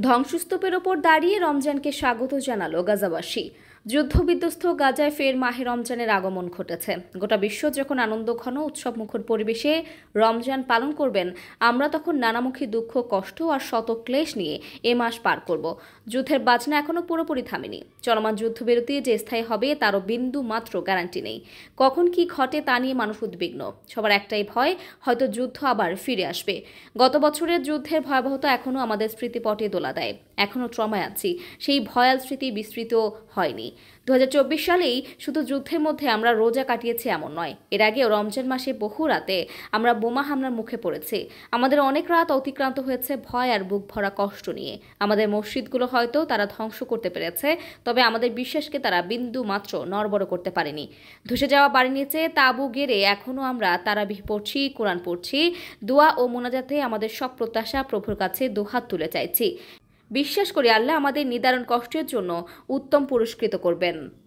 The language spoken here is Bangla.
ধ্বংসস্তূপের ওপর দাঁড়িয়ে রমজানকে স্বাগত জানালো গাজাবাসী। যুদ্ধবিধ্বস্ত গাজায় ফের মাহে রমজানের আগমন ঘটেছে। গোটা বিশ্ব যখন আনন্দঘন উৎসবমুখর পরিবেশে রমজান পালন করবেন, আমরা তখন নানামুখী দুঃখ, কষ্ট আর শত ক্লেশ নিয়ে এ মাস পার করব। যুদ্ধের বাজনা এখনো পুরোপুরি থামেনি। চলমান যুদ্ধবিরতি যে স্থায়ী হবে তারও বিন্দু মাত্র গ্যারান্টি নেই। কখন কি ঘটে তা নিয়ে মানুষ উদ্বিগ্ন। সবার একটাই ভয়, হয়তো যুদ্ধ আবার ফিরে আসবে। গত বছরের যুদ্ধের ভয়াবহতা এখনো আমাদের স্মৃতিপটে দোলা দেয়। এখনো ট্রমায় আছি। সেই ভয়াল স্মৃতি বিস্মৃত হয়নি। 2024 সালেই শুধু যুদ্ধের মধ্যে আমরা রোজা কাটিয়েছি এমন নয়। এর আগেও রমজান মাসে বহু রাতে আমরা বোমা হামলার মুখে পড়েছি। আমাদের অনেক রাত অতিক্রান্ত হয়েছে ভয় আর বুক ভরা কষ্ট নিয়ে। আমাদের মসজিদগুলো হয়তো তারা ধ্বংস করতে পেরেছে, তবে আমাদের বিশ্বাসকে তারা বিন্দু মাত্র নড়বড় করতে পারেনি। ধসে যাওয়া বাড়ির নিচে তাঁবু গেড়ে এখনো আমরা তারাবিহ পড়ছি, কোরআন পড়ছি, দোয়া ও মোনাজাতে আমাদের সব প্রত্যাশা প্রভুর কাছে দুহাত তুলে চাইছি। বিশ্বাস করি আল্লাহ আমাদের নিদারুণ কষ্টের জন্য উত্তম পুরস্কৃত করবেন।